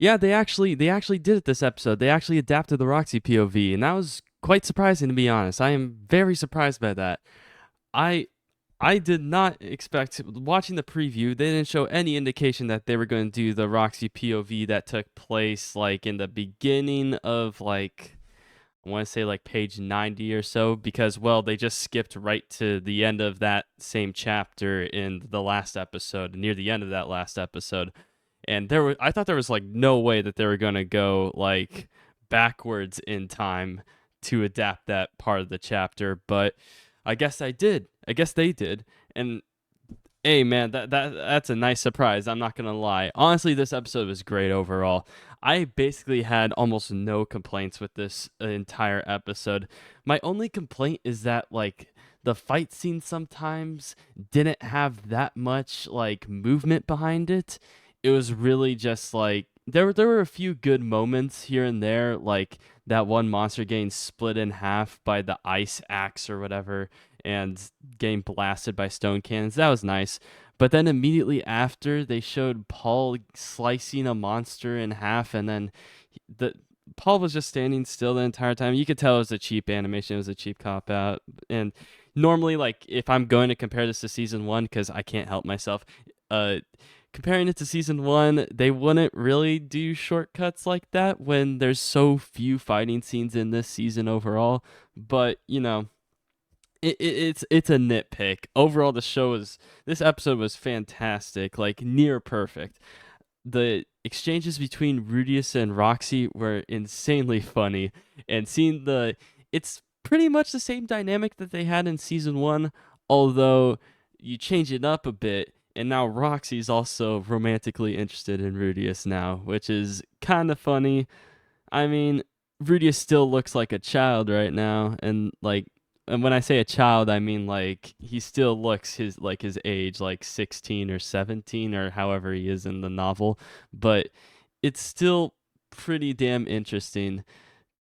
Yeah, they actually did it this episode. They actually adapted the Roxy POV, and that was quite surprising to be honest. I am very surprised by that. I I did not expect watching the preview. They didn't show any indication that they were going to do the Roxy POV that took place like in the beginning of like I want to say like page 90 or so because well they just skipped right to the end of that same chapter in the last episode, near the end of that last episode. And I thought there was like no way that they were going to go like backwards in time to adapt that part of the chapter, but I guess I did. I guess they did. And hey man, that's a nice surprise. I'm not gonna lie. Honestly, this episode was great overall. I basically had almost no complaints with this entire episode. My only complaint is that like the fight scene sometimes didn't have that much like movement behind it. It was really just like there were a few good moments here and there, like that one monster getting split in half by the ice axe or whatever and getting blasted by stone cannons. That was nice. But then immediately after, they showed Paul slicing a monster in half, and then the Paul was just standing still the entire time. You could tell it was a cheap animation. It was a cheap cop out. And normally, like if I'm going to compare this to season one, because I can't help myself, uh, comparing it to season one, they wouldn't really do shortcuts like that when there's so few fighting scenes in this season overall. But it's a nitpick. Overall, this episode was fantastic, like near perfect. The exchanges between Rudius and Roxy were insanely funny, and seeing it's pretty much the same dynamic that they had in season one, although you change it up a bit. And now Roxy's also romantically interested in Rudius now, which is kind of funny. I mean, Rudius still looks like a child right now, and when I say a child, I mean like he still looks his age, like 16 or 17 or however he is in the novel, but it's still pretty damn interesting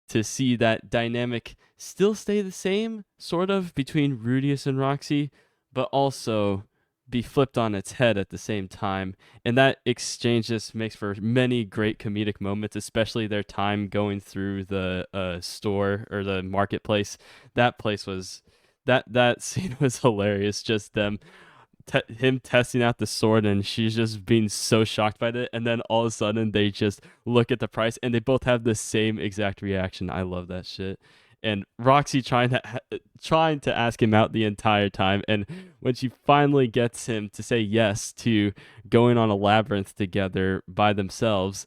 to see that dynamic still stay the same, sort of, between Rudius and Roxy, but also be flipped on its head at the same time. And that exchange just makes for many great comedic moments, especially their time going through the store or the marketplace. That place was that scene was hilarious. Just him testing out the sword and she's just being so shocked by it, and then all of a sudden they just look at the price and they both have the same exact reaction. I love that shit. And Roxy trying to ask him out the entire time, and when she finally gets him to say yes to going on a labyrinth together by themselves,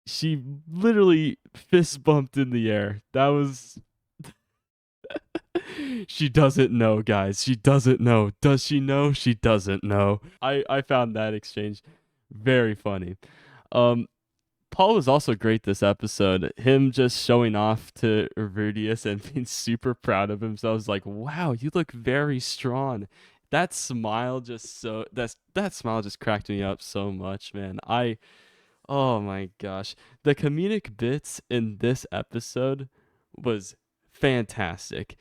she literally fist bumped in the air. That was she doesn't know, guys. She doesn't know. Does she know? She doesn't know. I found that exchange very funny. Um, Paul was also great this episode. Him just showing off to Rudius and being super proud of himself. Is like, wow, you look very strong. That smile just cracked me up so much, man. Oh my gosh, the comedic bits in this episode was fantastic.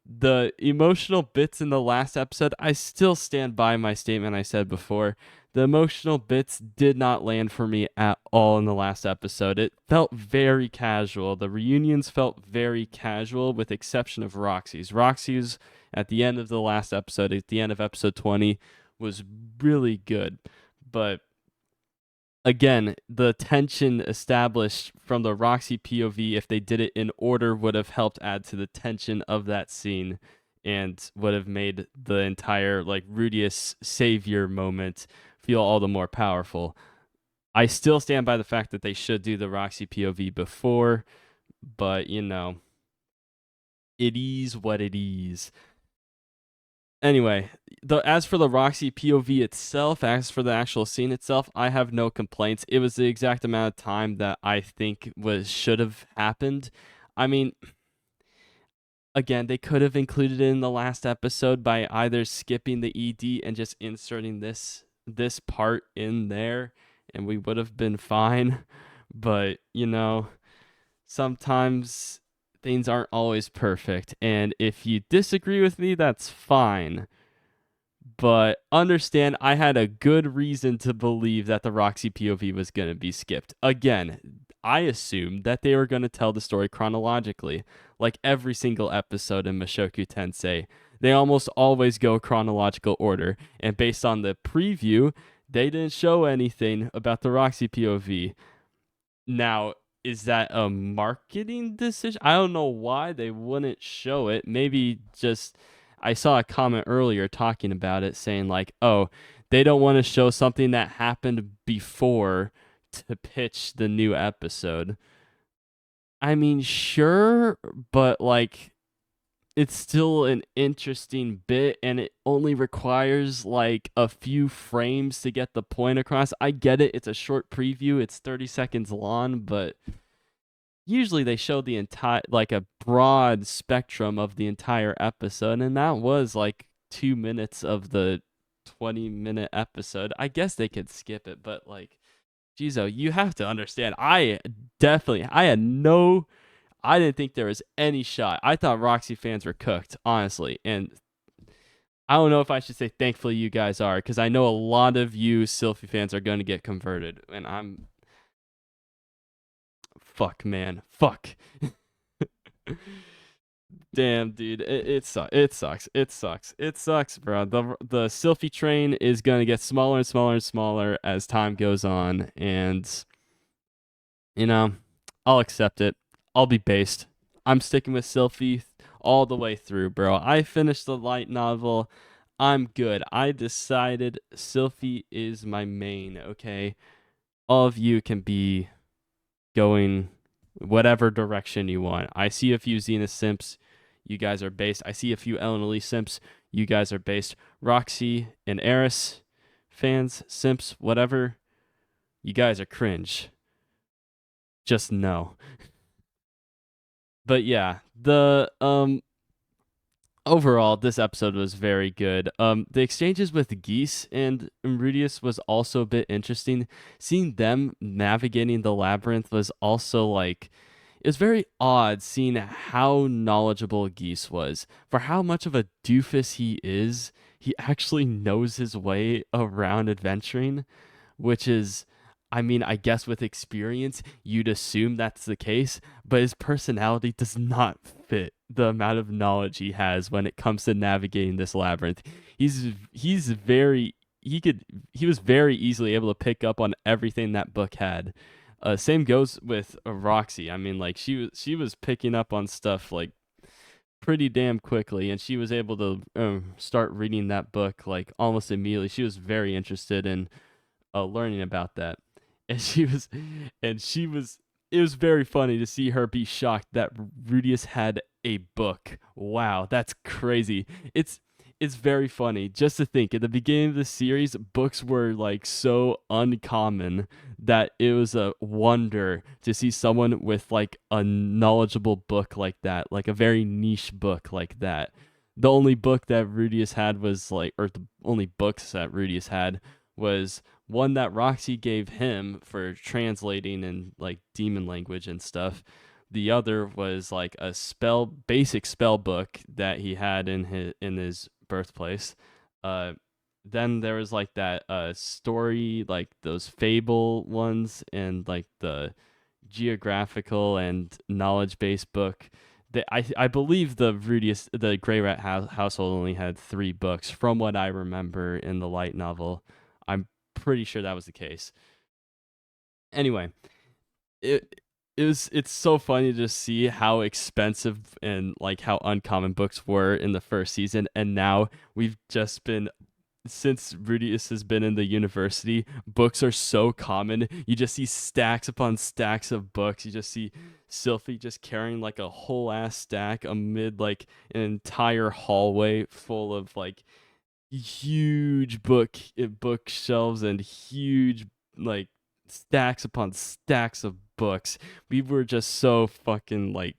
The emotional bits in the last episode, I still stand by my statement I said before. The emotional bits did not land for me at all in the last episode. It felt very casual. The reunions felt very casual, with exception of Roxy's. Roxy's at the end of the last episode, at the end of episode 20, was really good. But again, the tension established from the Roxy POV, if they did it in order, would have helped add to the tension of that scene and would have made the entire like Rudius savior moment feel all the more powerful. I still stand by the fact that they should do the Roxy POV before, but it is what it is. Anyway, as for the Roxy POV itself, as for the actual scene itself, I have no complaints. It was the exact amount of time that I think was should have happened. I mean, again, they could have included it in the last episode by either skipping the ED and just inserting this part in there, and we would have been fine. But sometimes things aren't always perfect, and if you disagree with me, that's fine. But understand, I had a good reason to believe that the Roxy POV was going to be skipped. Again, I assumed that they were going to tell the story chronologically, like every single episode in Mushoku Tensei. They almost always go chronological order, and based on the preview, they didn't show anything about the Roxy POV. Now, is that a marketing decision? I don't know why they wouldn't show it. Maybe just I saw a comment earlier talking about it saying like, "Oh, they don't want to show something that happened before to pitch the new episode." I mean, sure, but like it's still an interesting bit and it only requires like a few frames to get the point across. I get it. It's a short preview. It's 30 seconds long, but usually they show the entire like a broad spectrum of the entire episode and that was like 2 minutes of the 20-minute episode. I guess they could skip it, but like Jizo, you have to understand. I didn't think there was any shot. I thought Roxy fans were cooked, honestly. And I don't know if I should say thankfully you guys are, because I know a lot of you Sylphie fans are going to get converted. And I'm. Fuck, man. Fuck. Damn, dude. It sucks. It sucks. It sucks. It sucks, bro. The Sylphie train is going to get smaller and smaller and smaller as time goes on. And, you know, I'll accept it. I'll be based. I'm sticking with Sylphie all the way through, bro. I finished the light novel. I'm good. I decided Sylphie is my main, okay? All of you can be going whatever direction you want. I see a few Xena simps. You guys are based. I see a few Ellen Lee simps. You guys are based. Roxy and Eris fans, simps, whatever. You guys are cringe. Just know. But yeah, the overall this episode was very good. The exchanges with Geese and Rudius was also a bit interesting. Seeing them navigating the labyrinth was also like it was very odd seeing how knowledgeable Geese was. For how much of a doofus he is, he actually knows his way around adventuring, which is, I mean, I guess with experience, you'd assume that's the case, but his personality does not fit the amount of knowledge he has when it comes to navigating this labyrinth. He's very he was very easily able to pick up on everything that book had. Same goes with Roxy. I mean, like she was picking up on stuff like pretty damn quickly, and she was able to start reading that book like almost immediately. She was very interested in learning about that, and she was. It was very funny to see her be shocked that Rudius had a book. Wow, that's crazy. It's very funny just to think at the beginning of the series, books were like so uncommon that it was a wonder to see someone with like a knowledgeable book like that, like a very niche book like that. The only book that Rudius had was like, or the only books that Rudius had was one that Roxy gave him for translating in like demon language and stuff. The other was like a basic spell book that he had in his birthplace. Uh, then there was like that story, like those fable ones, and like the geographical and knowledge based book. I believe the Grey Rat household only had 3 books from what I remember in the light novel. I'm pretty sure that was the case. Anyway, it's so funny to see how expensive and like how uncommon books were in the first season, and now we've just been since Rudius has been in the university, books are so common. You just see stacks upon stacks of books. You just see Sylphie just carrying like a whole ass stack amid like an entire hallway full of like huge bookshelves and huge like stacks upon stacks of books. We were just so fucking like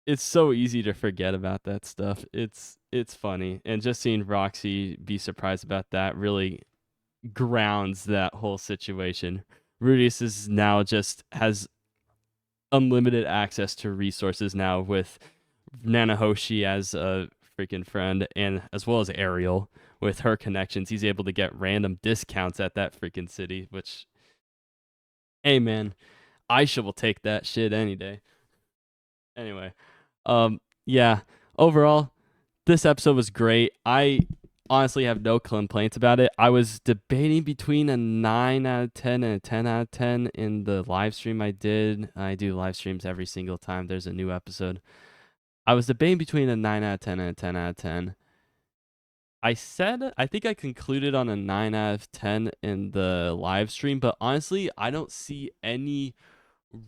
it's so easy to forget about that stuff. It's funny, and just seeing Roxy be surprised about that really grounds that whole situation. Rudius is now just has unlimited access to resources now with Nanahoshi as a freaking friend, and as well as Ariel with her connections, he's able to get random discounts at that freaking city. Which, hey man, Aisha will take that shit any day. Anyway, yeah. Overall, this episode was great. I honestly have no complaints about it. I was debating between a 9 out of 10 and a 10 out of 10 in the live stream I did. I do live streams every single time there's a new episode. I was debating between a 9 out of 10 and a 10 out of 10. I think I concluded on a 9 out of 10 in the live stream, but honestly, I don't see any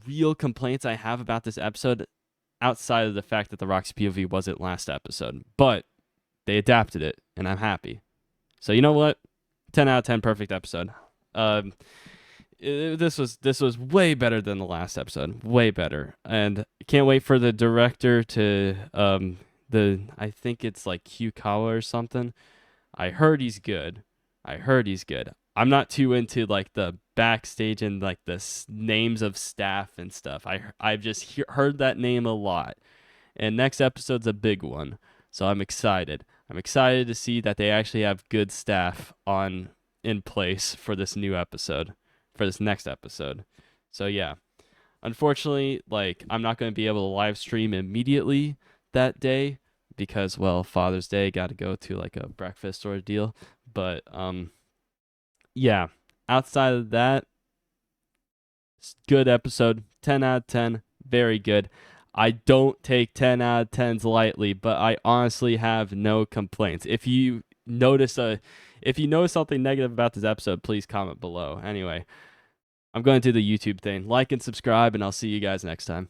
real complaints I have about this episode outside of the fact that the Roxy POV wasn't last episode. But they adapted it, and I'm happy. So you know what? 10 out of 10, perfect episode. This was way better than the last episode, way better, and can't wait for the director to I think it's like Kyukawa or something. I heard he's good. I'm not too into like the backstage and like the names of staff and stuff. I've just heard that name a lot, and next episode's a big one, so I'm excited. I'm excited to see that they actually have good staff on in place for this new episode, for this next episode. So yeah, unfortunately, like I'm not going to be able to live stream immediately that day because, well, Father's Day, got to go to like a breakfast or a deal. But yeah, outside of that, good episode, 10 out of 10, very good. I don't take 10 out of 10s lightly, but I honestly have no complaints. If you notice something negative about this episode, please comment below. Anyway, I'm going to do the YouTube thing. Like and subscribe, and I'll see you guys next time.